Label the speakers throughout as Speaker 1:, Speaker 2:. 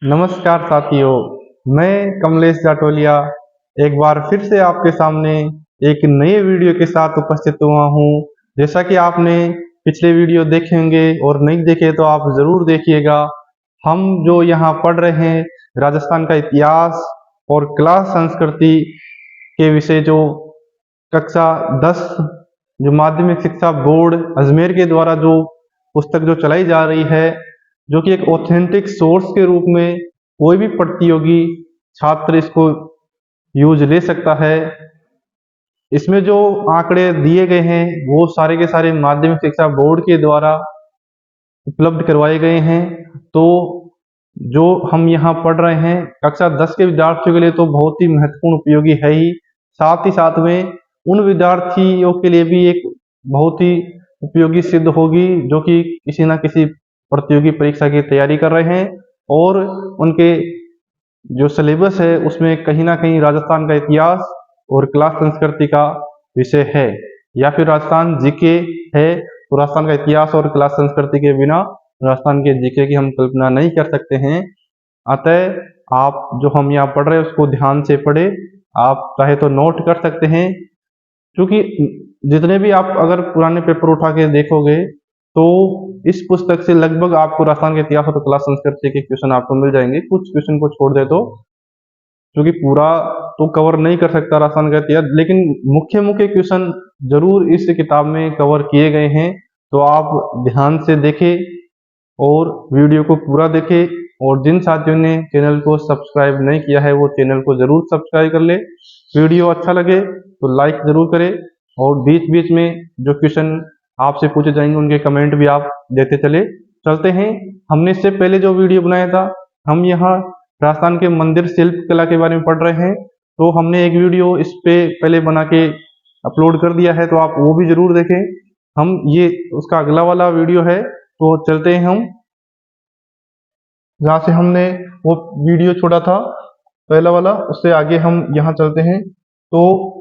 Speaker 1: नमस्कार साथियों, मैं कमलेश जाटोलिया एक बार फिर से आपके सामने एक नए वीडियो के साथ उपस्थित हुआ हूँ। जैसा कि आपने पिछले वीडियो देखे होंगे और नहीं देखे तो आप ज़रूर देखिएगा। हम जो यहाँ पढ़ रहे हैं राजस्थान का इतिहास और कला संस्कृति के विषय जो कक्षा 10 जो माध्यमिक शिक्षा बोर्ड अजमेर के द्वारा जो पुस्तक जो चलाई जा रही है, जो कि एक ऑथेंटिक सोर्स के रूप में कोई भी प्रतियोगी छात्र इसको यूज ले सकता है। इसमें जो आंकड़े दिए गए हैं वो सारे के सारे माध्यमिक शिक्षा बोर्ड के द्वारा उपलब्ध करवाए गए हैं। तो जो हम यहाँ पढ़ रहे हैं कक्षा 10 के विद्यार्थियों के लिए तो बहुत ही महत्वपूर्ण उपयोगी है ही, साथ ही साथ में उन विद्यार्थियों के लिए भी एक बहुत ही उपयोगी सिद्ध होगी जो कि किसी न किसी प्रतियोगी परीक्षा की तैयारी कर रहे हैं और उनके जो सिलेबस है उसमें कहीं ना कहीं राजस्थान का इतिहास और कला संस्कृति का विषय है, या फिर राजस्थान जीके है। तो राजस्थान का इतिहास और कला संस्कृति के बिना राजस्थान के जीके की हम कल्पना नहीं कर सकते हैं। अतः आप जो हम यहाँ पढ़ रहे हैं उसको ध्यान से पढ़े। आप चाहे तो नोट कर सकते हैं, क्योंकि जितने भी आप अगर पुराने पेपर उठा के देखोगे तो इस पुस्तक से लगभग आपको राजस्थान के इतिहास और कला संस्कृति के क्वेश्चन आपको मिल जाएंगे। कुछ क्वेश्चन को छोड़ दे तो, क्योंकि पूरा तो कवर नहीं कर सकता राजस्थान का इतिहास, लेकिन मुख्य मुख्य क्वेश्चन जरूर इस किताब में कवर किए गए हैं। तो आप ध्यान से देखें और वीडियो को पूरा देखें, और जिन साथियों ने चैनल को सब्सक्राइब नहीं किया है वो चैनल को जरूर सब्सक्राइब कर ले। वीडियो अच्छा लगे तो लाइक जरूर करें, और बीच बीच में जो क्वेश्चन आपसे पूछे जाएंगे उनके कमेंट भी आप देते चले। चलते हैं, हमने इससे पहले जो वीडियो बनाया था, हम यहाँ राजस्थान के मंदिर शिल्प कला के बारे में पढ़ रहे हैं। तो हमने एक वीडियो इस पे पहले बना के अपलोड कर दिया है, तो आप वो भी जरूर देखें। हम ये उसका अगला वाला वीडियो है। तो चलते हैं हम जहाँ से हमने वो वीडियो छोड़ा था पहला वाला, उससे आगे हम यहाँ चलते हैं। तो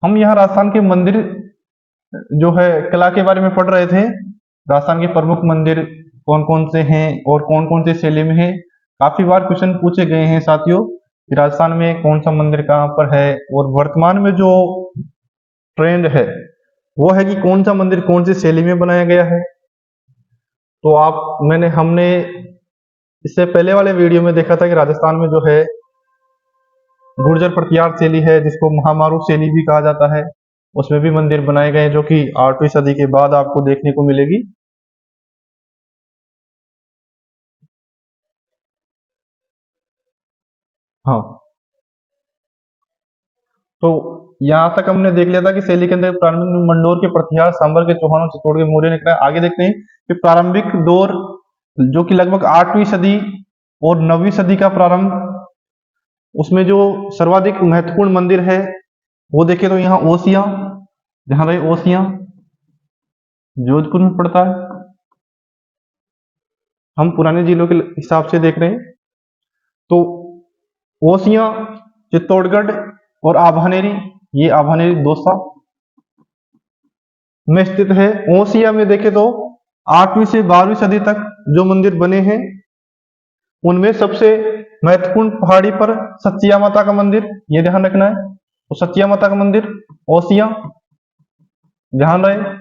Speaker 1: हम यहाँ राजस्थान के मंदिर जो है कला के बारे में पढ़ रहे थे। राजस्थान के प्रमुख मंदिर कौन कौन से हैं और कौन कौन से शैली में है। काफी बार क्वेश्चन पूछे गए हैं साथियों कि राजस्थान में कौन सा मंदिर कहाँ पर है, और वर्तमान में जो ट्रेंड है वो है कि कौन सा मंदिर कौन सी शैली में बनाया गया है। तो हमने इससे पहले वाले वीडियो में देखा था कि राजस्थान में जो है गुर्जर प्रतिहार शैली है, जिसको महामारू शैली भी कहा जाता है। उसमें भी मंदिर बनाए गए जो कि 8वीं सदी के बाद आपको देखने को मिलेगी। हाँ, तो यहाँ तक हमने देख लिया था कि शैली के अंदर प्रारंभिक में मंडोर के प्रतिहार, सांबर के चौहानों, चित्तौड़ के मौर्य ने कराया। आगे देखते हैं कि प्रारंभिक दौर जो कि लगभग 8वीं सदी और 9वीं सदी का प्रारंभ, उसमें जो सर्वाधिक महत्वपूर्ण मंदिर है वो देखे तो यहाँ ओसियां, जहां रहे ओसियां जोधपुर में पड़ता है। हम पुराने जिलों के हिसाब से देख रहे हैं तो ओसियां, चित्तौड़गढ़ और आभानेरी, ये आभानेरी दौसा में स्थित है। ओसिया में देखे तो 8वीं से 12वीं सदी तक जो मंदिर बने हैं उनमें सबसे महत्वपूर्ण पहाड़ी पर सचिया माता का मंदिर, ये ध्यान रखना है। तो सचिया माता का मंदिर ओसिया, ध्यान रहे।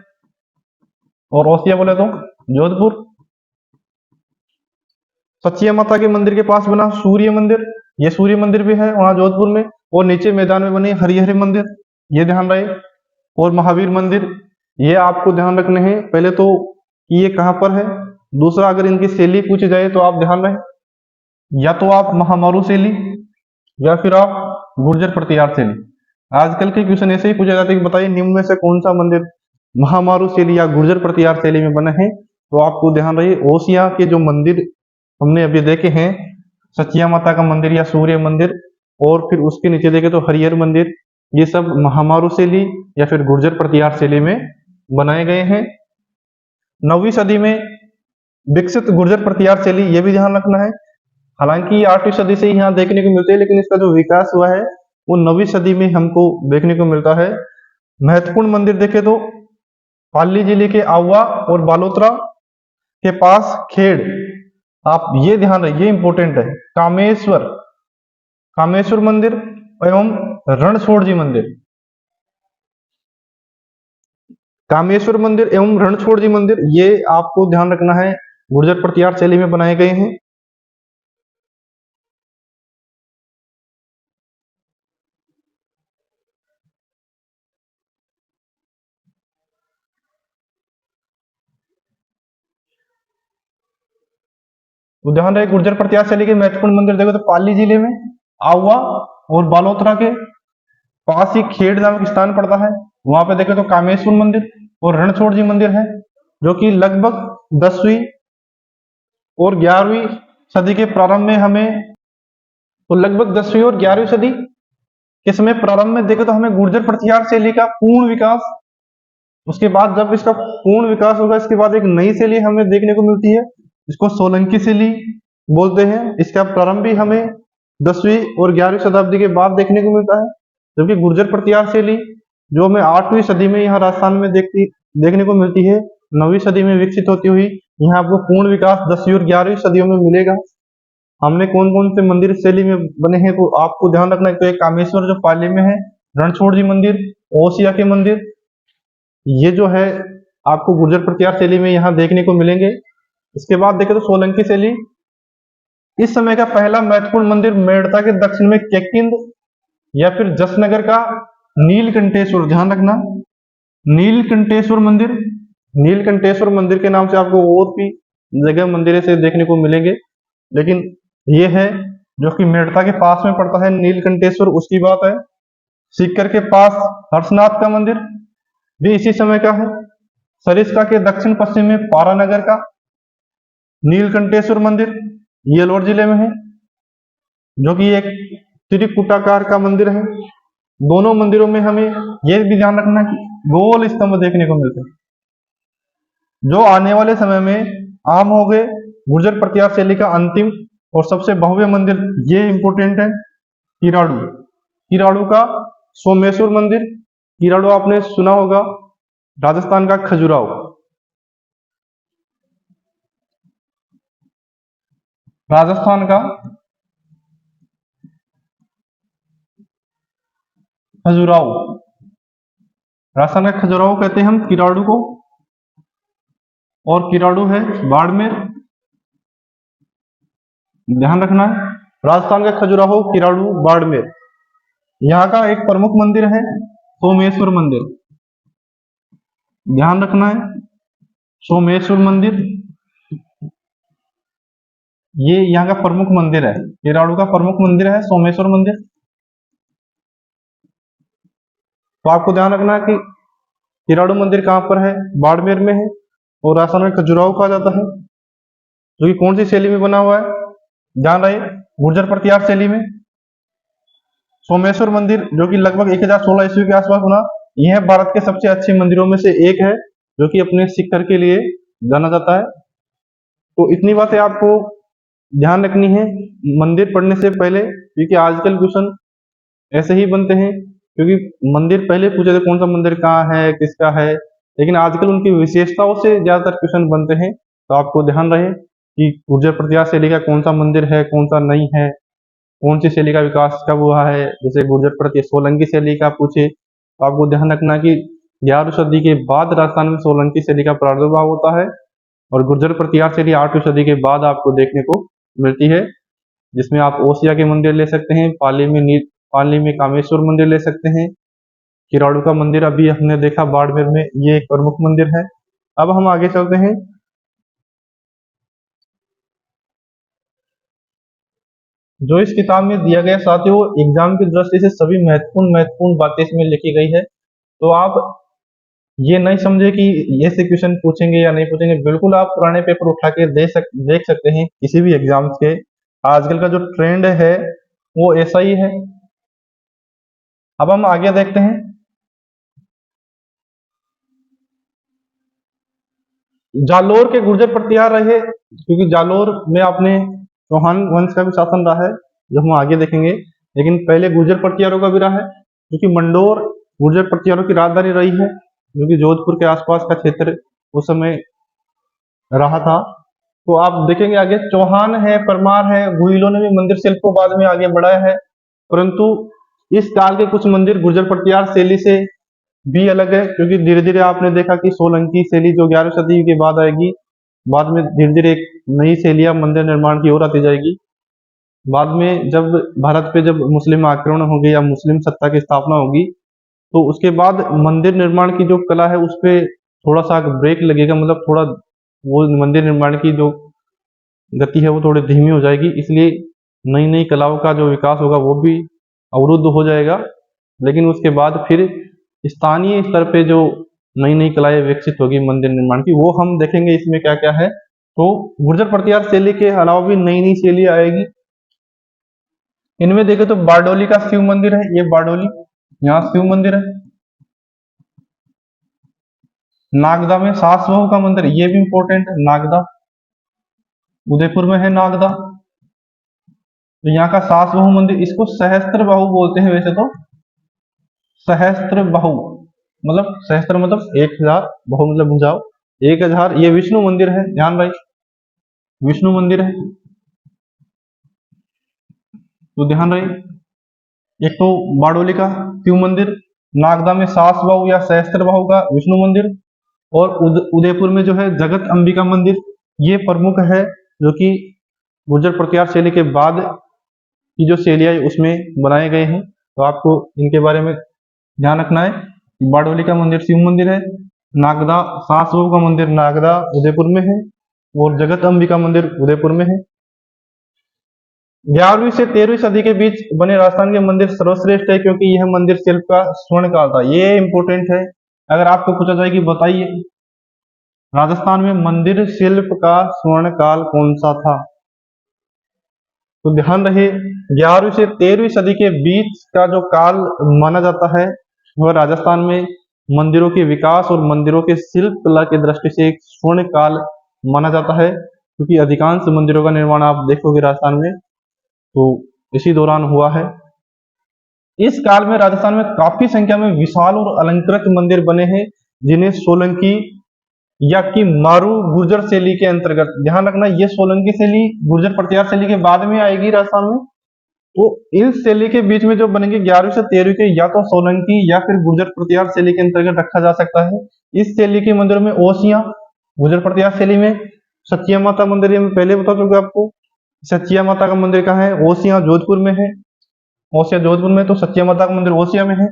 Speaker 1: और ओसिया बोले तो जोधपुर। सचिया माता के मंदिर के पास बना सूर्य मंदिर, ये सूर्य मंदिर भी है वहां जोधपुर में। और नीचे मैदान में बने हरिहर मंदिर, ये ध्यान रहे। और महावीर मंदिर, ये आपको ध्यान रखने हैं पहले तो कि ये कहां पर है। दूसरा, अगर इनकी शैली पूछी जाए तो आप ध्यान रहे, या तो आप महामारू शैली या फिर आप गुर्जर प्रतिहार शैली। आजकल के क्वेश्चन ऐसे ही पूछे जाते हैं कि बताइए निम्न में से कौन सा मंदिर महामारू शैली या गुर्जर प्रतिहार शैली में बने हैं। तो आपको ध्यान रहे ओसिया के जो मंदिर हमने अभी देखे हैं, सचिया माता का मंदिर या सूर्य मंदिर, और फिर उसके नीचे देखे तो हरिहर मंदिर, ये सब महामारू शैली या फिर गुर्जर प्रतिहार शैली में बनाए गए हैं। 9वीं सदी में विकसित गुर्जर प्रतिहार शैली, ये भी ध्यान रखना है। हालांकि 8वीं सदी से ही यहाँ देखने को मिलते हैं, लेकिन इसका जो विकास हुआ है वो 9वीं सदी में हमको देखने को मिलता है। महत्वपूर्ण मंदिर देखें तो पाली जिले के आवा और बालोतरा के पास खेड़, आप ये ध्यान रखिए, ये इंपॉर्टेंट है, कामेश्वर कामेश्वर मंदिर एवं रणछोड़ जी मंदिर, कामेश्वर मंदिर एवं रणछोड़ जी मंदिर, ये आपको ध्यान रखना है, गुर्जर प्रतिहार शैली में बनाए गए हैं। तो ध्यान रहे, गुर्जर प्रतिहार शैली के महत्वपूर्ण मंदिर देखो तो पाली जिले में आवा और बालोतरा के पास ही खेड़ नामक स्थान पड़ता है। वहां पे देखे तो कामेश्वर मंदिर और रणछोड़ जी मंदिर है, जो कि लगभग 10वीं और 11वीं सदी के प्रारंभ में हमें, तो लगभग 10वीं और 11वीं सदी के समय प्रारंभ में देखे तो हमें गुर्जर प्रतिहार शैली का पूर्ण विकास, उसके बाद जब इसका पूर्ण विकास होगा, इसके बाद एक नई शैली हमें देखने को मिलती है, इसको सोलंकी शैली बोलते हैं। इसका प्रारंभ भी हमें 10वीं और 11वीं शताब्दी के बाद देखने को मिलता है, जबकि गुर्जर प्रतिहार शैली जो हमें 8वीं सदी में यहाँ राजस्थान में देखने को मिलती है, 9वीं सदी में विकसित होती हुई यहाँ आपको पूर्ण विकास 10वीं और 11वीं सदियों में मिलेगा। हमने कौन कौन से मंदिर इस शैली में बने हैं, तो आपको ध्यान रखना है, तो एक कामेश्वर जो पाली में है, रणछोड़ जी मंदिर, ओसिया के मंदिर, ये जो है आपको गुर्जर प्रतिहार शैली में यहाँ देखने को मिलेंगे। इसके बाद देखें तो सोलंकी शैली, इस समय का पहला महत्वपूर्ण मंदिर मेड़ता के दक्षिण में केकिंद या फिर जसनगर का नीलकंठेश्वर, ध्यान रखना, नीलकंठेश्वर मंदिर, नीलकंठेश्वर मंदिर के नाम से आपको और भी जगह मंदिर से देखने को मिलेंगे, लेकिन ये है जो कि मेड़ता के पास में पड़ता है नीलकंठेश्वर, उसकी बात है। सीकर के पास हर्षनाथ का मंदिर भी इसी समय का है। सरिस्का के दक्षिण पश्चिम में पारानगर का नीलकंठेश्वर मंदिर, ये अलवर जिले में है, जो कि एक त्रिकुटाकार का मंदिर है। दोनों मंदिरों में हमें यह भी ध्यान रखना कि गोल स्तंभ देखने को मिलते हैं, जो आने वाले समय में आम हो गए। गुर्जर प्रतिहार शैली का अंतिम और सबसे भव्य मंदिर, ये इंपोर्टेंट है, किराड़ू, किराड़ू का सोमेश्वर मंदिर। किराड़ू आपने सुना होगा, राजस्थान का खजुराहो, राजस्थान का खजुराहो, राजस्थान का खजुराहो कहते हैं हम किराड़ू को, और किराड़ू है बाड़मेर, ध्यान रखना है, राजस्थान का खजुराहो, किराड़ू, बाड़मेर। यहाँ का एक प्रमुख मंदिर है सोमेश्वर मंदिर, ध्यान रखना है, सोमेश्वर मंदिर, ये यहाँ का प्रमुख मंदिर है, किराड़ू का प्रमुख मंदिर है सोमेश्वर मंदिर। तो आपको ध्यान रखना है कि किराड़ू मंदिर कहाँ पर है, बाड़मेर में है, और राजस्थान में खजुराहो कहा जाता है, जो कि कौन सी शैली में बना हुआ है, ध्यान रहे, गुर्जर प्रतिहार शैली में। सोमेश्वर मंदिर जो कि लगभग 1016 ईस्वी के आसपास बना, यह भारत के सबसे अच्छे मंदिरों में से एक है, जो कि अपने शिखर के लिए जाना जाता है। तो इतनी बातें आपको ध्यान रखनी है मंदिर पढ़ने से पहले, क्योंकि आजकल क्वेश्चन ऐसे ही बनते हैं, क्योंकि मंदिर पहले पूछे थे कौन सा मंदिर कहाँ है, किसका है, लेकिन आजकल उनकी विशेषताओं से ज्यादातर क्वेश्चन बनते हैं। तो आपको ध्यान रहे कि गुर्जर प्रतिहार शैली का कौन सा मंदिर है, कौन सा नहीं है, कौन सी शैली का विकास कब हुआ है। जैसे गुर्जर प्रतिहार सोलंकी शैली का पूछे तो आपको ध्यान रखना कि 11वीं सदी के बाद राजस्थान में सोलंकी शैली का प्रादुर्भाव होता है, और गुर्जर प्रतिहार शैली 8वीं सदी के बाद आपको देखने को मिलती है, जिसमें आप ओसिया के मंदिर ले सकते हैं, पाली में कामेश्वर मंदिर ले सकते हैं, किराड़ू का मंदिर अभी हमने देखा बाड़मेर में, ये एक प्रमुख मंदिर है। अब हम आगे चलते हैं। जो इस किताब में दिया गया साथियों, एग्जाम की दृष्टि से सभी महत्वपूर्ण बातें इसमें लिखी गई है। तो आप ये नहीं समझे कि ये से क्वेश्चन पूछेंगे या नहीं पूछेंगे, बिल्कुल आप पुराने पेपर उठा के देख सकते हैं किसी भी एग्जाम्स के। आजकल का जो ट्रेंड है वो ऐसा ही है। अब हम आगे देखते हैं। जालोर के गुर्जर प्रतिहार रहे, क्योंकि जालोर में आपने चौहान वंश का भी शासन रहा है, जो हम आगे देखेंगे। लेकिन पहले गुर्जर प्रतिहारों का भी रहा है, क्योंकि मंडोर गुर्जर प्रतिहारों की राजधानी रही है, जो कि जोधपुर के आसपास का क्षेत्र उस समय रहा था। तो आप देखेंगे आगे चौहान है, परमार है, गुहिलों ने भी मंदिर शिल्प को बाद में आगे बढ़ाया है, परंतु इस काल के कुछ मंदिर गुर्जर प्रतिहार शैली से भी अलग है, क्योंकि धीरे धीरे आपने देखा कि सोलंकी शैली जो 11वीं सदी के बाद आएगी, बाद में धीरे धीरे एक नई शैलियां मंदिर निर्माण की ओर आती जाएगी। बाद में जब भारत पे जब मुस्लिम आक्रमण होगी या मुस्लिम सत्ता की स्थापना होगी, तो उसके बाद मंदिर निर्माण की जो कला है उस पे थोड़ा सा ब्रेक लगेगा, मतलब थोड़ा वो मंदिर निर्माण की जो गति है वो थोड़ी धीमी हो जाएगी, इसलिए नई नई कलाओं का जो विकास होगा वो भी अवरुद्ध हो जाएगा। लेकिन उसके बाद फिर स्थानीय स्तर पे जो नई नई कलाएं विकसित होगी मंदिर निर्माण की, वो हम देखेंगे इसमें क्या क्या है। तो गुर्जर प्रतिहार शैली के अलावा भी नई नई शैली आएगी। इनमें देखें तो बारडोली का शिव मंदिर है, ये बारडोली, यहाँ शिव मंदिर है। नागदा में सास बहू का मंदिर, ये भी इंपॉर्टेंट है, नागदा उदयपुर में है नागदा। तो यहाँ का सास बहू मंदिर, इसको सहस्त्र बाहु बोलते हैं वैसे तो, सहस्त्र बाहु मतलब सहस्त्र मतलब 1000, बहु मतलब भुजाओ, 1000। ये विष्णु मंदिर है, ध्यान भाई, विष्णु मंदिर है, तो ध्यान रहे। एक तो बारडोली का शिव मंदिर, नागदा में सास बाहु या सहस्त्र बाहु का विष्णु मंदिर, और उदयपुर में जो है जगत अंबिका मंदिर, ये प्रमुख है, जो कि गुर्जर प्रतिहार शैली के बाद की जो शैलियां उसमें बनाए गए हैं। तो आपको इनके बारे में ध्यान रखना है। बारडोली का मंदिर शिव मंदिर है, नागदा सास बहू का मंदिर नागदा उदयपुर में है, और जगत अंबिका मंदिर उदयपुर में है। 11वीं से 13वीं सदी के बीच बने राजस्थान के मंदिर सर्वश्रेष्ठ है, क्योंकि यह मंदिर शिल्प का स्वर्ण काल था। ये इंपोर्टेंट है, अगर आपको पूछा जाए कि बताइए राजस्थान में मंदिर शिल्प का स्वर्ण काल कौन सा था, तो ध्यान रहे 11वीं से 13वीं सदी के बीच का जो काल माना जाता है वह राजस्थान में मंदिरों के विकास और मंदिरों के शिल्प कला की दृष्टि से एक स्वर्ण काल माना जाता है, क्योंकि अधिकांश मंदिरों का निर्माण आप देखोगे राजस्थान में तो इसी दौरान हुआ है। इस काल में राजस्थान में काफी संख्या में विशाल और अलंकृत मंदिर बने हैं, जिन्हें सोलंकी या कि मारू गुर्जर शैली के अंतर्गत, ध्यान रखना ये सोलंकी शैली गुर्जर प्रतिहार शैली के बाद में आएगी राजस्थान में। तो इन शैली के बीच में जो बनेंगे 11वीं से 13वीं के, या तो सोलंकी या फिर गुर्जर प्रतिहार शैली के अंतर्गत रखा जा सकता है। इस शैली के मंदिरों में ओसियां, गुर्जर प्रतिहार शैली में सचिया माता मंदिर, ये मैं पहले बता चुका आपको। सचिया माता का मंदिर कहाँ है, ओसियां जोधपुर में है, ओसिया जोधपुर में, तो सचिया माता का मंदिर ओसिया में है।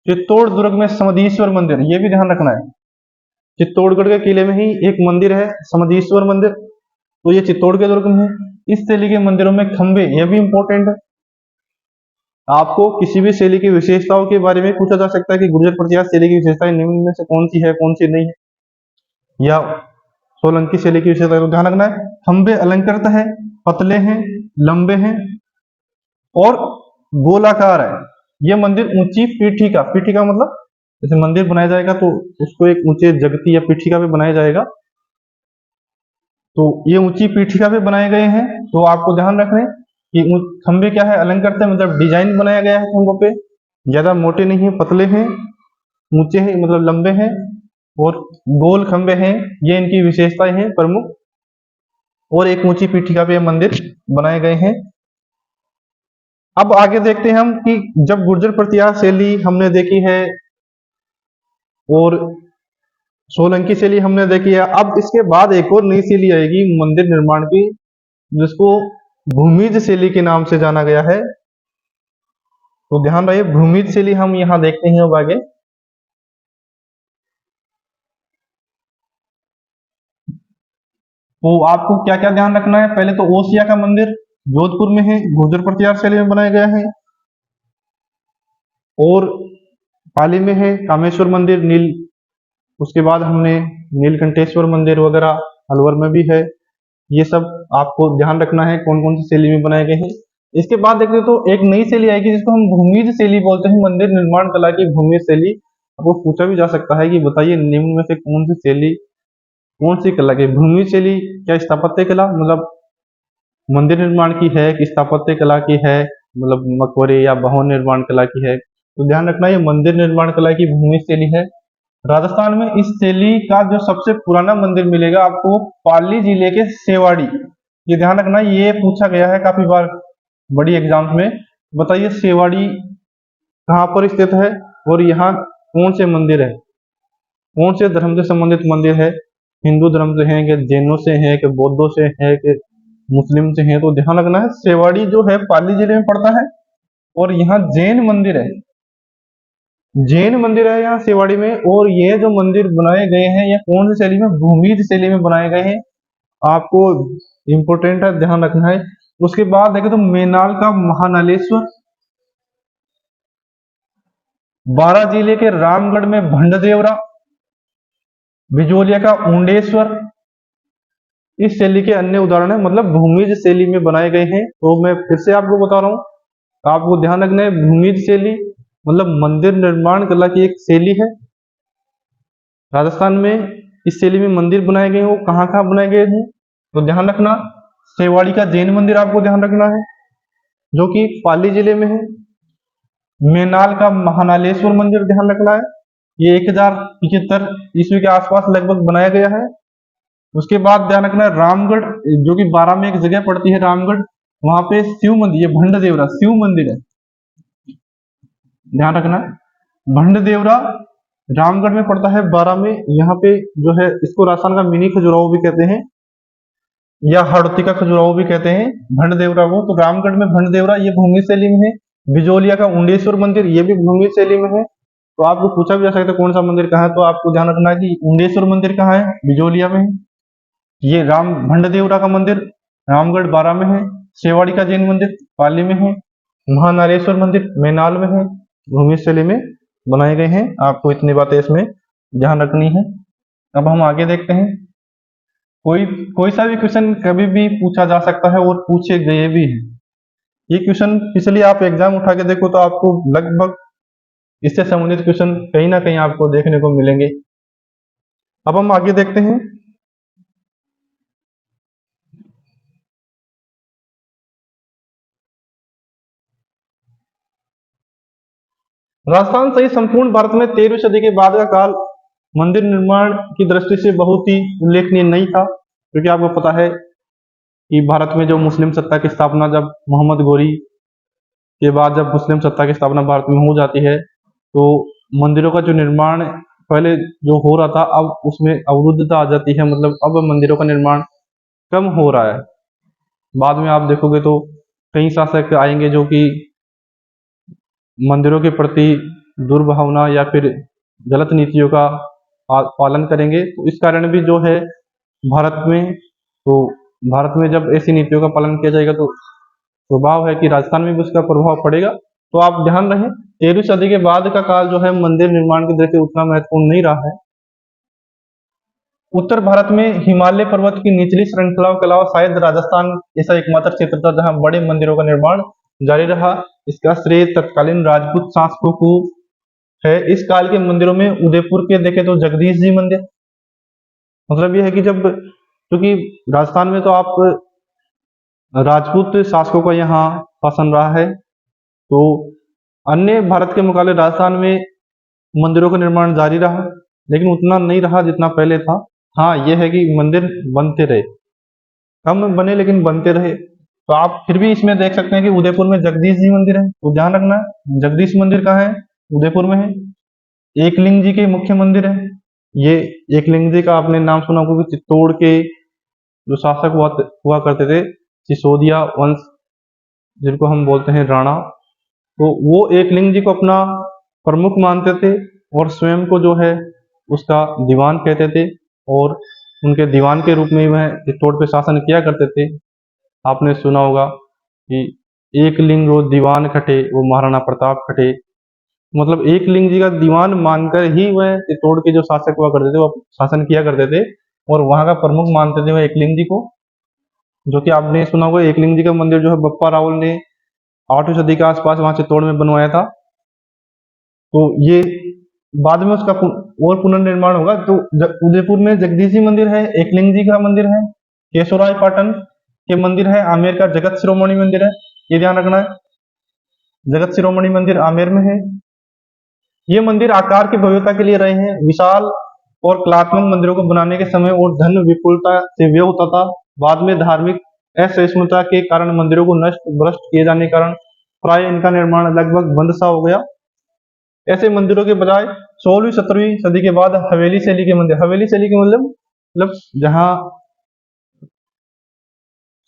Speaker 1: चित्तौड़ दुर्ग में समधीश्वर मंदिर, ये भी ध्यान रखना है, चित्तौड़गढ़ के किले में ही एक मंदिर है समधीश्वर मंदिर, तो ये चित्तौड़ के दुर्ग में है। इस शैली के मंदिरों में खंबे, ये भी इंपॉर्टेंट है, आपको किसी भी शैली की विशेषताओं के बारे में पूछा जा सकता है कि गुर्जर प्रतिहार शैली की विशेषताएं निम्न में से कौन सी है कौन सी नहीं है, या सोलंकी शैली की विशेषता, तो ध्यान रखना है खंबे अलंकृत है, पतले हैं, लंबे हैं और गोलाकार है। यह मंदिर ऊंची पीठिका, पीठिका मतलब जैसे मंदिर बनाया जाएगा तो उसको एक ऊंचे जगती या पीठिका पे बनाया जाएगा, तो ये ऊंची पीठिका पे बनाए गए हैं। तो आपको ध्यान रखना है कि खंबे क्या है, अलंकृत है, मतलब डिजाइन बनाया गया है खंभों पे, ज्यादा मोटे नहीं है, पतले हैं, ऊंचे हैं मतलब लंबे हैं और गोल खंबे हैं, ये इनकी विशेषताएं हैं प्रमुख, और एक ऊंची पीठिका पे मंदिर बनाए गए हैं। अब आगे देखते हैं हम कि जब गुर्जर प्रतिहार शैली हमने देखी है और सोलंकी शैली हमने देखी है, अब इसके बाद एक और नई शैली आएगी मंदिर निर्माण की, जिसको भूमिज शैली के नाम से जाना गया है। तो ध्यान रहे भूमिज शैली हम यहां देखते हैं अब आगे। तो आपको क्या क्या ध्यान रखना है, पहले तो ओसिया का मंदिर जोधपुर में है, गुर्जर प्रतिहार शैली में बनाया गया है, और पाली में है कामेश्वर मंदिर नील, उसके बाद हमने नीलकंठेश्वर मंदिर वगैरह अलवर में भी है। ये सब आपको ध्यान रखना है कौन कौन सी शैली में बनाए गए हैं। इसके बाद देखते तो एक नई शैली आएगी जिसको हम भूमिज शैली बोलते हैं, मंदिर निर्माण कला की भूमिज शैली। आपको पूछा भी जा सकता है कि बताइए निम्न में से कौन सी शैली कौन सी कला की भूमिज शैली, क्या स्थापत्य कला मतलब मंदिर निर्माण की है कि स्थापत्य कला की है मतलब मकबरे या भवन निर्माण कला की है। तो ध्यान रखना ये मंदिर निर्माण कला की भूमि शैली है। राजस्थान में इस शैली का जो सबसे पुराना मंदिर मिलेगा आपको पाली जिले के सेवाड़ी। ये ध्यान रखना, ये पूछा गया है काफी बार बड़ी एग्जाम्स में। बताइए सेवाड़ी कहाँ पर स्थित है और यहाँ कौन से मंदिर है, कौन से धर्म से संबंधित मंदिर है, हिंदू धर्म से है कि जैनों से है कि बौद्धों से है कि मुस्लिम से है। तो ध्यान रखना है सेवाड़ी जो है पाली जिले में पड़ता है और यहाँ जैन मंदिर है, जैन मंदिर है यहाँ सेवाड़ी में। और ये जो मंदिर बनाए गए हैं ये कौन सी शैली में, भूमिज शैली में बनाए गए हैं। आपको इंपोर्टेंट है, ध्यान रखना है। उसके बाद देखें तो मेनाल का महानालेश्वर, बारां जिले के रामगढ़ में भंडदेवरा, बिजोलिया का उंडेश्वर इस शैली के अन्य उदाहरण है, मतलब भूमिज शैली में बनाए गए हैं। तो मैं फिर से आपको बता रहा हूँ, आपको ध्यान रखना है भूमिज शैली मतलब मंदिर निर्माण कला की एक शैली है। राजस्थान में इस शैली में मंदिर बनाए गए हैं, वो कहाँ कहाँ बनाए गए हैं तो ध्यान रखना। सेवाड़ी का जैन मंदिर आपको ध्यान रखना है जो कि पाली जिले में है। मेनाल का महानालेश्वर मंदिर ध्यान रखना है, ये 1075 ईस्वी के आसपास लगभग बनाया गया है। उसके बाद ध्यान रखना है रामगढ़ जो कि बारां में एक जगह पड़ती है रामगढ़, वहां पे शिव मंदिर, ये भंडदेवरा शिव मंदिर है, ध्यान रखना। भंडदेवरा रामगढ़ में पड़ता है बारां में। यहाँ पे जो है इसको राजस्थान का मिनी खजुराहो भी कहते हैं या हड़ौती का खजुराहो भी कहते हैं भंडदेवरा को। तो रामगढ़ में भंडदेवरा ये भूमि शैली में है। बिजोलिया का उंडेश्वर मंदिर ये भी भूमि शैली में है। तो आपको पूछा भी जा सकता है कौन सा मंदिर कहाँ है, तो आपको ध्यान रखना है कि उंडेश्वर मंदिर कहाँ है, बिजोलिया में है। ये राम भंडदेवरा का मंदिर रामगढ़ बारां में है। सेवाड़ी का जैन मंदिर पाली में है। महानारेश्वर मंदिर मेनाल में है, भूमि शैली में बनाए गए हैं। आपको इतनी बातें इसमें ध्यान रखनी है। अब हम आगे देखते हैं। कोई कोई सा भी क्वेश्चन कभी भी पूछा जा सकता है और पूछे गए भी हैं। ये क्वेश्चन पिछली आप एग्जाम उठा के देखो तो आपको लगभग इससे संबंधित क्वेश्चन कहीं ना कहीं आपको देखने को मिलेंगे। अब हम आगे देखते हैं। राजस्थान सहित संपूर्ण भारत में 13वीं सदी के बाद का काल मंदिर निर्माण की दृष्टि से बहुत ही उल्लेखनीय नहीं था, क्योंकि आपको पता है कि भारत में जो मुस्लिम सत्ता की स्थापना जब मोहम्मद गोरी के बाद जब मुस्लिम सत्ता की स्थापना भारत में हो जाती है तो मंदिरों का जो निर्माण पहले जो हो रहा था अब उसमें अवरुद्धता आ जाती है, मतलब अब मंदिरों का निर्माण कम हो रहा है। बाद में आप देखोगे तो कई शासक आएंगे जो कि मंदिरों के प्रति दुर्भावना या फिर गलत नीतियों का पालन करेंगे। तो इस कारण भी जो है भारत में, तो भारत में जब ऐसी नीतियों का पालन किया जाएगा तो स्वभाव है कि राजस्थान में भी उसका प्रभाव पड़ेगा। तो आप ध्यान रखें 13वीं सदी के बाद का काल जो है मंदिर निर्माण की दृष्टि से उतना महत्वपूर्ण नहीं रहा है। उत्तर भारत में हिमालय पर्वत की निचली श्रृंखलाओं के अलावा शायद राजस्थान ऐसा एकमात्र क्षेत्र था जहां बड़े मंदिरों का निर्माण जारी रहा। इसका श्रेय तत्कालीन राजपूत शासकों को है। इस काल के मंदिरों में उदयपुर के देखें तो जगदीश जी मंदिर, मतलब यह है कि जब क्योंकि राजस्थान में तो आप राजपूत शासकों का यहाँ शासन रहा है, तो अन्य भारत के मुकाबले राजस्थान में मंदिरों का निर्माण जारी रहा, लेकिन उतना नहीं रहा जितना पहले था। हाँ यह है कि मंदिर बनते रहे, कम बने लेकिन बनते रहे। तो आप फिर भी इसमें देख सकते हैं कि उदयपुर में जगदीश जी मंदिर है, तो ध्यान रखना जगदीश मंदिर कहाँ है, उदयपुर में है। एकलिंग जी के मुख्य मंदिर है। ये एकलिंग जी का आपने नाम सुना होगा, चित्तौड़ के जो शासक हुआ करते थे सिसोदिया वंश जिनको हम बोलते हैं राणा, तो वो एकलिंग जी को अपना प्रमुख मानते थे और स्वयं को जो है उसका दीवान कहते थे और उनके दीवान के रूप में ही वह चित्तौड़ पे शासन किया करते थे। आपने सुना होगा कि एक लिंग वो दीवान खटे वो महाराणा प्रताप खटे, मतलब एक लिंग जी का दीवान मानकर ही वह चित्तौड़ के जो शासक हुआ करते थे वो शासन किया करते थे और वहां का प्रमुख मानते थे वह एकलिंग जी को। जो कि आपने सुना होगा एकलिंग जी का मंदिर जो है बप्पा रावल ने 8वीं सदी के आसपास वहां चित्तौड़ में बनवाया था। तो ये बाद में उसका और पुनर्निर्माण होगा। तो उदयपुर में जगदीश जी मंदिर है, एकलिंग जी का मंदिर है, केशोराय पाटन के मंदिर है, आमेर का जगत शिरोमणि मंदिर है, ये ध्यान रखना है। जगत शिरोमणि मंदिर आमेर में है। ये मंदिर आकार की भव्यता के लिए रहे हैं। विशाल और कलात्मक मंदिरों को बनाने के समय और धन विपुलता से व्यय होता था। बाद में धार्मिक असहिष्णुता के कारण मंदिरों को नष्ट भ्रष्ट किए जाने के कारण प्राय इनका निर्माण लगभग बंद सा हो गया। ऐसे मंदिरों के बजाय 16वीं 17वीं सदी के बाद हवेली शैली के मंदिर, हवेली शैली के मतलब जहाँ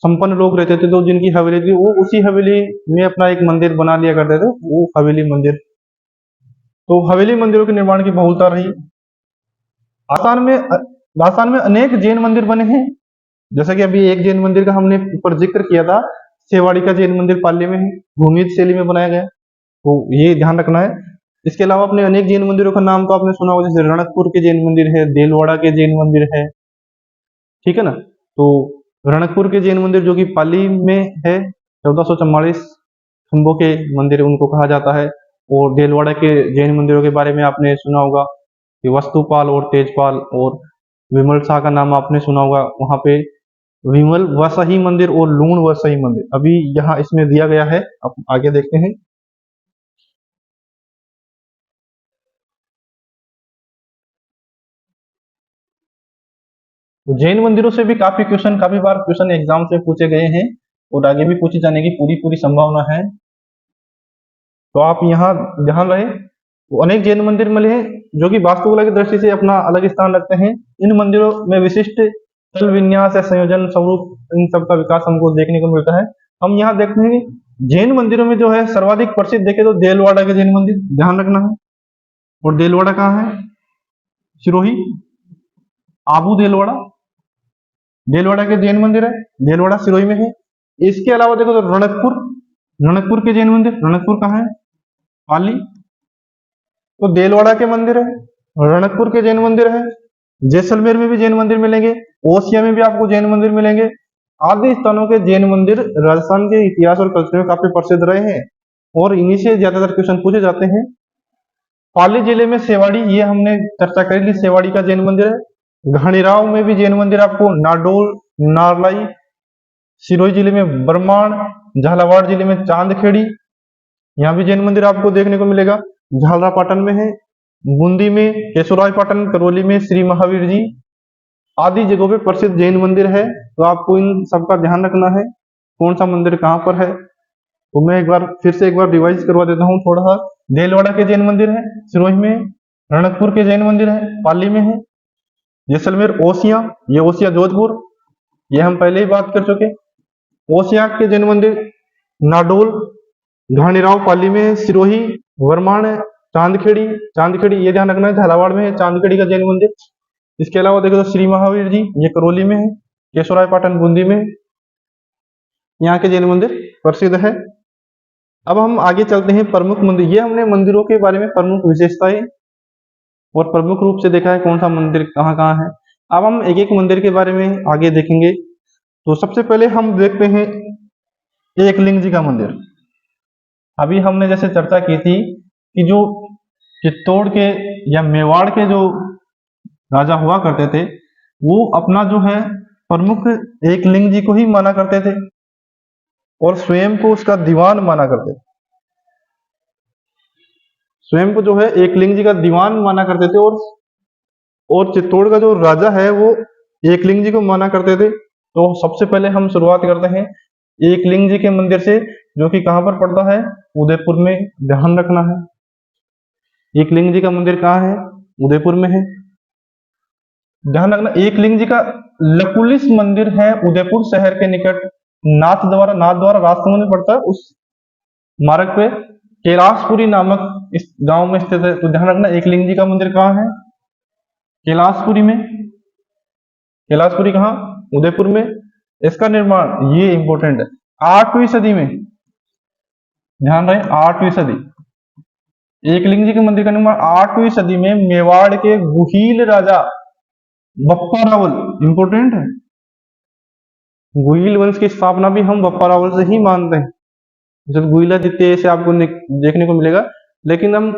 Speaker 1: संपन्न लोग रहते थे तो जिनकी हवेली थी वो उसी हवेली में अपना एक मंदिर बना लिया करते थे, वो हवेली मंदिर। तो हवेली मंदिरों के निर्माण की बहुलता रही। आसाम में अनेक जैन मंदिर बने हैं। जैसा कि अभी एक जैन मंदिर का हमने ऊपर जिक्र किया था, सेवाड़ी का जैन मंदिर पाली में है, भूमिज शैली में बनाया गया, तो ये ध्यान रखना है। इसके अलावा अपने अनेक जैन मंदिरों का नाम तो आपने सुना होगा, जैसे रणकपुर के जैन मंदिर है, देलवाड़ा के जैन मंदिर है, ठीक है ना। तो रणकपुर के जैन मंदिर जो कि पाली में है, 1444 खंभों के मंदिर उनको कहा जाता है। और देलवाड़ा के जैन मंदिरों के बारे में आपने सुना होगा कि वस्तुपाल और तेजपाल और विमल शाह का नाम आपने सुना होगा। वहां पे विमल वसही मंदिर और लूण वसही मंदिर अभी यहाँ इसमें दिया गया है, आप आगे देखते हैं। तो जैन मंदिरों से भी काफी बार क्वेश्चन एग्जाम से पूछे गए हैं और आगे भी पूछे जाने की पूरी पूरी संभावना है। तो आप यहाँ ध्यान रहे, तो अनेक जैन मंदिर मिले हैं जो कि वास्तुकला की दृष्टि से अपना अलग स्थान रखते हैं। इन मंदिरों में विशिष्ट तल विन्यास या संयोजन स्वरूप इन सब का विकास हमको देखने को मिलता है। हम यहाँ देखते हैं कि जैन मंदिरों में जो है सर्वाधिक प्रसिद्ध देखे तो देलवाड़ा के जैन मंदिर, ध्यान रखना है। और देलवाड़ा कहाँ है? सिरोही, आबू देलवाड़ा, देलवाड़ा के जैन मंदिर है, देलवाड़ा सिरोही में है। इसके अलावा देखो तो रणकपुर, रणकपुर के जैन मंदिर, रणकपुर कहाँ है? पाली। तो देलवाड़ा के मंदिर है, रणकपुर के जैन मंदिर है, जैसलमेर में भी जैन मंदिर मिलेंगे, ओसिया में भी आपको जैन मंदिर मिलेंगे। आदि स्थानों के जैन मंदिर राजस्थान के इतिहास और कल्चर में काफी प्रसिद्ध रहे हैं और इन्हीं से ज्यादातर क्वेश्चन पूछे जाते हैं। पाली जिले में सेवाड़ी, ये हमने चर्चा कर ली, सेवाड़ी का जैन मंदिर है। घाणीराव में भी जैन मंदिर आपको, नाडोल, नारलाई, सिरोही जिले में बरमान, झालावाड़ जिले में चांदखेड़ी, यहाँ भी जैन मंदिर आपको देखने को मिलेगा। झालरापाटन में है, बूंदी में केशवराय पाटन, करौली में श्री महावीर जी, आदि जगहों पे प्रसिद्ध जैन मंदिर है। तो आपको इन सबका ध्यान रखना है, कौन सा मंदिर कहाँ पर है। तो मैं फिर से एक बार रिवाइज करवा देता हूँ थोड़ा सा। देलवाड़ा के जैन मंदिर है सिरोही में, रणकपुर के जैन मंदिर है पाली में है, जैसलमेर ओसिया, ये ओसिया जोधपुर, ये हम पहले ही बात कर चुके। ओसिया के जैन मंदिर नाडोल, घाणीराव पाली में है, सिरोही, वरमान है, चांदखेड़ी, चांदखेड़ी ये ध्यान रखना है, झालावाड़ में है चांदखेड़ी का जैन मंदिर। इसके अलावा देखो तो श्री महावीर जी, ये करौली में है, केशवराय पाटन बूंदी में, यहाँ के जैन मंदिर प्रसिद्ध है। अब हम आगे चलते हैं प्रमुख मंदिर, ये हमने मंदिरों के बारे में प्रमुख विशेषताएं और प्रमुख रूप से देखा है कौन सा मंदिर कहाँ कहाँ है। अब हम एक एक मंदिर के बारे में आगे देखेंगे। तो सबसे पहले हम देखते हैं एकलिंग जी का मंदिर। अभी हमने जैसे चर्चा की थी कि जो चित्तौड़ के या मेवाड़ के जो राजा हुआ करते थे वो अपना जो है प्रमुख एकलिंग जी को ही माना करते थे और स्वयं को उसका दीवान माना करते थे। स्वयं को जो है एकलिंग जी का दीवान माना करते थे और चित्तौड़ का जो राजा है वो एकलिंग जी को माना करते थे। तो सबसे पहले हम शुरुआत करते हैं एकलिंग जी के मंदिर से, जो कि कहां पर पड़ता है? उदयपुर में, ध्यान रखना है। एकलिंग जी का मंदिर कहाँ है? उदयपुर में है, ध्यान रखना। एकलिंग जी का लकुलिस मंदिर है उदयपुर शहर के निकट, नाथ द्वारा राजसमंद में पड़ता है, उस मार्ग पे कैलाशपुरी नामक इस गांव में स्थित है। तो ध्यान रखना एकलिंग जी का मंदिर कहाँ है? कैलाशपुरी में। कैलाशपुरी कहाँ? उदयपुर में। इसका निर्माण, ये इंपॉर्टेंट है, 8वीं सदी में, ध्यान रहे 8वीं सदी, एकलिंग जी के मंदिर का निर्माण 8वीं सदी में मेवाड़ के गुहिल राजा बप्पा रावल, इंपॉर्टेंट है, गुहिल वंश की स्थापना भी हम बप्पा रावल से ही मानते हैं। जब गुहिलादित्य से आपको देखने को मिलेगा, लेकिन हम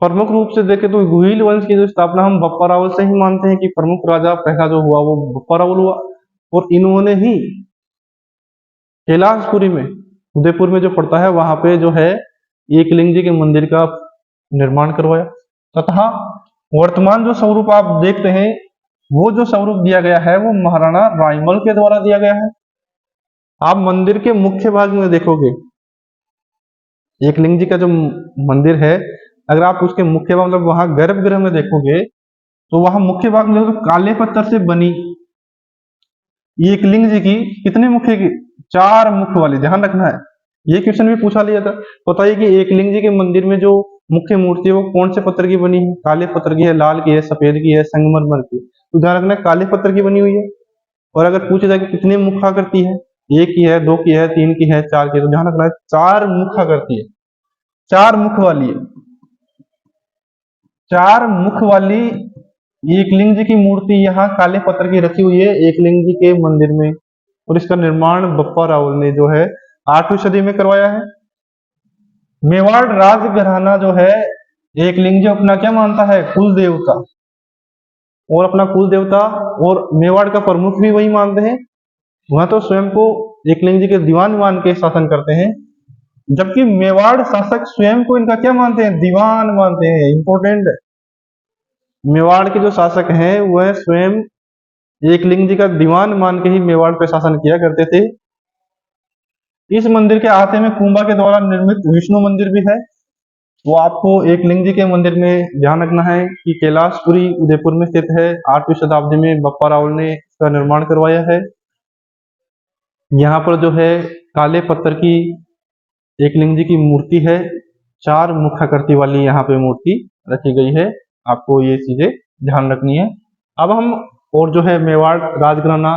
Speaker 1: प्रमुख रूप से देखें तो गुहिल वंश की जो स्थापना हम बप्पा रावल से ही मानते हैं कि प्रमुख राजा पहला जो हुआ वो बप्पा रावल हुआ। और इन्होंने ही कैलाशपुरी में, उदयपुर में जो पड़ता है, वहां पे जो है एकलिंग जी के मंदिर का निर्माण करवाया, तथा वर्तमान जो स्वरूप आप देखते हैं वो जो स्वरूप दिया गया है वो महाराणा रायमल के द्वारा दिया गया है। आप मंदिर के मुख्य भाग में देखोगे, एकलिंग जी का जो मंदिर है, अगर आप उसके मुख्य भाग मतलब वहां गर्भगृह में देखोगे तो वहां मुख्य भाग में देखो काले पत्थर से बनी एकलिंग जी की कितने मुख्य की, 4 मुख वाली, ध्यान रखना है। ये क्वेश्चन भी पूछा लिया था। बताइए कि एकलिंग जी के मंदिर में जो मुख्य मूर्ति है वो कौन से पत्थर की बनी है? काले पत्थर की है, लाल की है, सफेद की है, संगमरमर की है। तो ध्यान रखना है काले पत्थर की बनी हुई है। और अगर पूछा जाए कि कितने मुखा करती है, 1 की है, 2 की है, 3 की है, 4 की है, तो ध्यान रखना है 4 मुखा करती है, 4 मुख वाली है। 4 मुख वाली एकलिंग जी की मूर्ति यहाँ काले पत्थर की रखी हुई है एकलिंग जी के मंदिर में। और इसका निर्माण बप्पा रावल ने जो है 8वीं सदी में करवाया है। मेवाड़ राजघराना जो है एकलिंग जी अपना क्या मानता है? कुल देवता, और अपना कुल देवता और मेवाड़ का प्रमुख भी वही मानते हैं। वह तो स्वयं को एकलिंग जी के दीवान मान के शासन करते हैं, जबकि मेवाड़ शासक स्वयं को इनका क्या मानते हैं? दीवान मानते हैं। इंपॉर्टेंट, मेवाड़ के जो शासक हैं वह स्वयं एकलिंग जी का दीवान मान के ही मेवाड़ पे शासन किया करते थे। इस मंदिर के आते में कुंभा के द्वारा निर्मित विष्णु मंदिर भी है, वो आपको एकलिंग जी के मंदिर में ध्यान रखना है कि कैलाशपुरी उदयपुर में स्थित है। 8वीं शताब्दी में बप्पा रावल ने इसका निर्माण करवाया है। यहाँ पर जो है काले पत्थर की एकलिंग जी की मूर्ति है, 4 मुखाकृति वाली यहाँ पे मूर्ति रखी गई है। आपको ये चीजें ध्यान रखनी है। अब हम, और जो है मेवाड़ राजघराना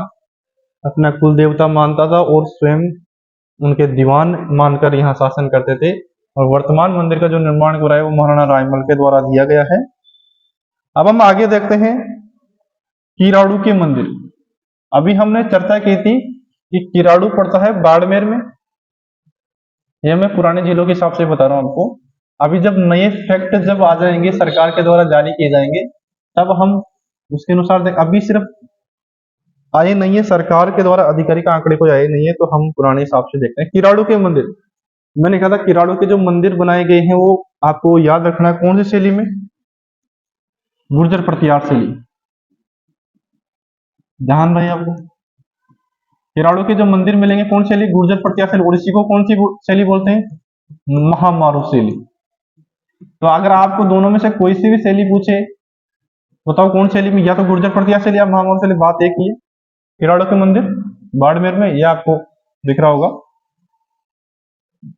Speaker 1: अपना कुल देवता मानता था और स्वयं उनके दीवान मानकर यहाँ शासन करते थे। और वर्तमान मंदिर का जो निर्माण कराया वो महाराणा रायमल के द्वारा दिया गया है। अब हम आगे देखते हैं किराड़ू के मंदिर। अभी हमने चर्चा की थी कि किराड़ू पड़ता है बाड़मेर में। यह मैं पुराने जिलों के हिसाब से बता रहा हूँ आपको। अभी जब नए फैक्ट जब आ जाएंगे सरकार के द्वारा जारी किए जाएंगे तब हम उसके अनुसार देख, अभी सिर्फ आए नहीं है सरकार के द्वारा आधिकारिक आंकड़े कोई आए नहीं है, तो हम पुराने हिसाब से देखते हैं। किराड़ू के मंदिर, मैंने कहा था किराड़ू के जो मंदिर बनाए गए हैं वो आपको याद रखना है कौन सी शैली में? गुर्जर प्रतिहार शैली। ध्यान रहे आपको, किराड़ू के जो मंदिर मिलेंगे कौन शैली? गुर्जर प्रतिहार शैली। और इसी को कौन सी शैली बोलते हैं? महामारू शैली। तो अगर आपको दोनों में से कोई सी भी शैली पूछे, बताओ कौन शैली में, या तो गुर्जर प्रतिहार शैली या महामारू शैली, बात एक ही है। किराड़ू के मंदिर बाड़मेर में, यह आपको दिख रहा होगा।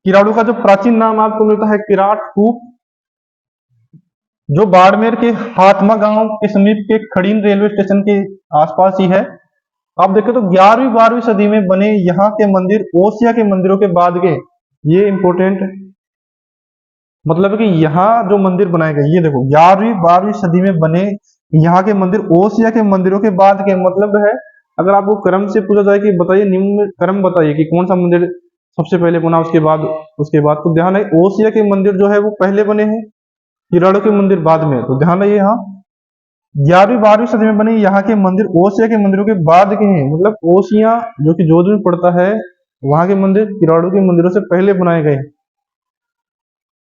Speaker 1: किराड़ू का जो प्राचीन नाम आपको मिलता है किराट कूप, जो बाड़मेर के हाथमा गांव के समीप के खड़ीन रेलवे स्टेशन के आसपास ही है। आप देखें तो 11वीं 12वीं सदी में बने यहाँ के मंदिर ओसिया के मंदिरों के बाद के, ये इंपॉर्टेंट मतलब है कि यहाँ जो मंदिर बनाए गए, ये देखो 11वीं 12वीं सदी में बने यहाँ के मंदिर ओसिया के मंदिरों के बाद के, मतलब है अगर आपको क्रम से पूछा जाए कि बताइए निम्न क्रम बताइए कि कौन सा मंदिर सबसे पहले बना, उसके बाद तो ध्यान है ओसिया के मंदिर जो है वो पहले बने हैं, किराड़ू के मंदिर बाद में। तो ध्यान रहिए यहाँ 11वीं 12वीं सदी में बने यहाँ के मंदिर ओसिया के मंदिरों के बाद के हैं, मतलब ओसिया जो कि जोधपुर में पड़ता है वहां के मंदिर किराड़ू के मंदिरों से पहले बनाए गए।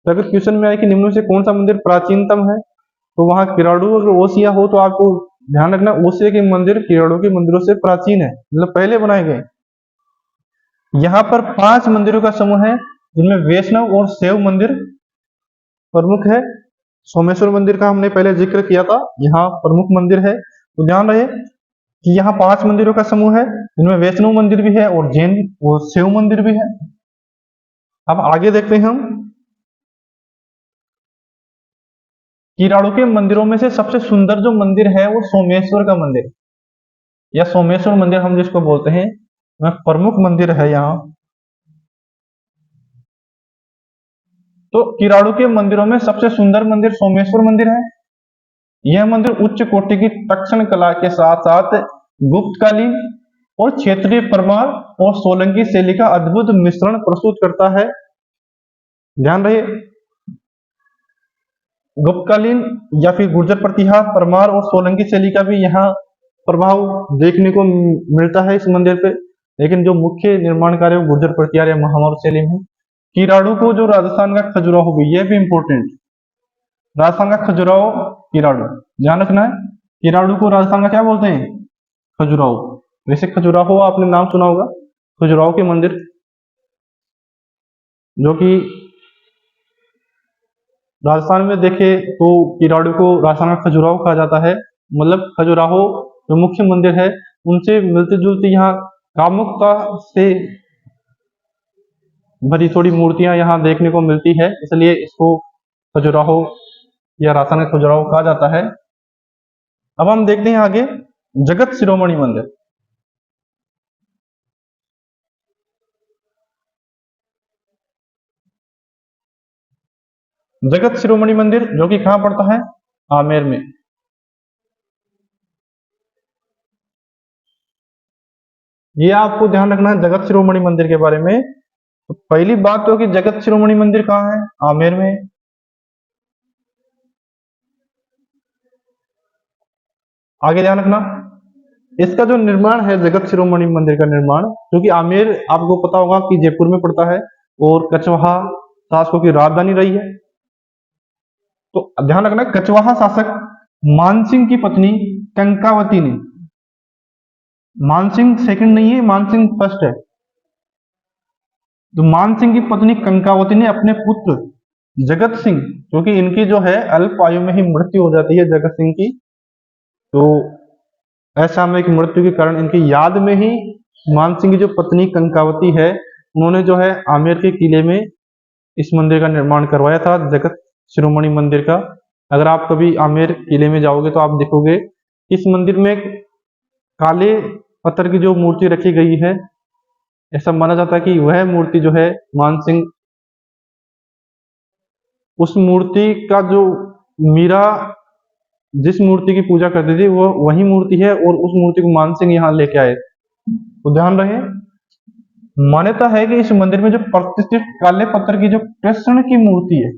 Speaker 1: तो अगर क्वेश्चन में आए कि निम्न से कौन सा मंदिर प्राचीनतम है, तो वहां किराड़ू अगर ओसिया हो तो आपको ध्यान रखना ओसिया के मंदिर किराड़ू के मंदिरों से प्राचीन है, मतलब पहले बनाए गए। यहाँ पर 5 मंदिरों का समूह है जिनमें वैष्णव और शैव मंदिर प्रमुख है। सोमेश्वर मंदिर का हमने पहले जिक्र किया था, यहाँ प्रमुख मंदिर है। तो ध्यान रहे कि यहाँ 5 मंदिरों का समूह है जिनमें वैष्णव मंदिर भी है और जैन और शिव मंदिर भी है। अब आगे देखते हैं हम किराड़ू के मंदिरों में से सबसे सुंदर जो मंदिर है वो सोमेश्वर का मंदिर या सोमेश्वर मंदिर हम जिसको बोलते हैं, वह प्रमुख मंदिर है यहाँ। तो किराड़ू के मंदिरों में सबसे सुंदर मंदिर सोमेश्वर मंदिर है। यह मंदिर उच्च कोटि की तक्षण कला के साथ साथ गुप्तकालीन और क्षेत्रीय परमार और सोलंकी शैली का अद्भुत मिश्रण प्रस्तुत करता है। ध्यान रहे गुप्तकालीन या फिर गुर्जर प्रतिहार, परमार और सोलंकी शैली का भी यहाँ प्रभाव देखने को मिलता है इस मंदिर पे, लेकिन जो मुख्य निर्माण कार्य है वो गुर्जर प्रतिहार या महामारू शैली में। किराड़ू को जो राजस्थान का खजुराहो भी, ये भी इंपॉर्टेंट, राजस्थान का खजुराहो किराड़ू ध्यान रखना है। किराड़ू को राजस्थान का क्या बोलते हैं? खजुराहो। वैसे खजुराहो आपने नाम सुना होगा, खजुराहो के मंदिर जो कि राजस्थान में देखे तो किराड़ू को राजस्थान का खजुराहो कहा जाता है। मतलब खजुराहो जो मुख्य मंदिर है उनसे मिलती जुलती यहाँ कामुकता से भरी थोड़ी मूर्तियां यहाँ देखने को मिलती है, इसलिए इसको खजुराहो या राजस्थान का खजुराहो कहा जाता है। अब हम देखते हैं आगे जगत शिरोमणि मंदिर। जगत शिरोमणि मंदिर जो कि कहां पड़ता है? आमेर में। ये आपको ध्यान रखना है जगत शिरोमणि मंदिर के बारे में। तो पहली बात तो कि जगत शिरोमणि मंदिर कहाँ है? आमेर में। आगे ध्यान रखना, इसका जो निर्माण है जगत शिरोमणि मंदिर का निर्माण, क्योंकि आमेर आपको पता होगा कि जयपुर में पड़ता है और कछवाहा शासकों की राजधानी रही है। तो ध्यान रखना, कछवाहा शासक मानसिंह की पत्नी कंकावती ने, मानसिंह सेकंड नहीं है, मानसिंह फर्स्ट है। तो मानसिंह की पत्नी कंकावती ने अपने पुत्र जगत सिंह, क्योंकि इनकी जो है अल्प आयु में ही मृत्यु हो जाती है जगत सिंह की, तो असामयिक मृत्यु के कारण इनकी याद में ही मानसिंह की जो पत्नी कंकावती है उन्होंने जो है आमेर के किले में इस मंदिर का निर्माण करवाया था, जगत शिरोमणि मंदिर का। अगर आप कभी आमेर किले में जाओगे तो आप देखोगे इस मंदिर में काले पत्थर की जो मूर्ति रखी गई है, ऐसा माना जाता है कि वह मूर्ति जो है मानसिंह, उस मूर्ति का जो मीरा जिस मूर्ति की पूजा करती थी वो वही मूर्ति है और उस मूर्ति को मानसिंह यहाँ लेके आए। तो ध्यान रहे, मान्यता है कि इस मंदिर में जो प्रतिष्ठित काले पत्थर की जो कृष्ण की मूर्ति है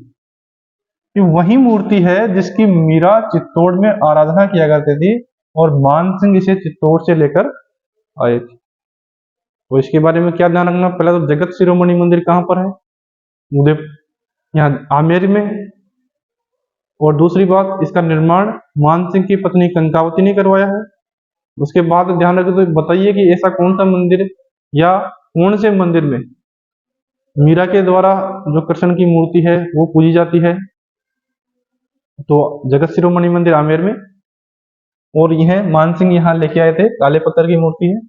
Speaker 1: कि वही मूर्ति है जिसकी मीरा चित्तौड़ में आराधना किया करती थी और मानसिंह इसे चित्तौड़ से लेकर आए थे। तो इसके बारे में क्या ध्यान रखना, पहले तो जगत शिरोमणि मंदिर कहां पर है? उदय यहाँ आमेर में। और दूसरी बात, इसका निर्माण मानसिंह की पत्नी कंकावती ने करवाया है। उसके बाद ध्यान रखें तो बताइए कि ऐसा कौन सा मंदिर या कौन से मंदिर में मीरा के द्वारा जो कृष्ण की मूर्ति है वो पूजी जाती है? तो जगत शिरोमणि मंदिर आमेर में, और यह मानसिंह यहाँ लेके आए थे, काले पत्थर की मूर्ति है।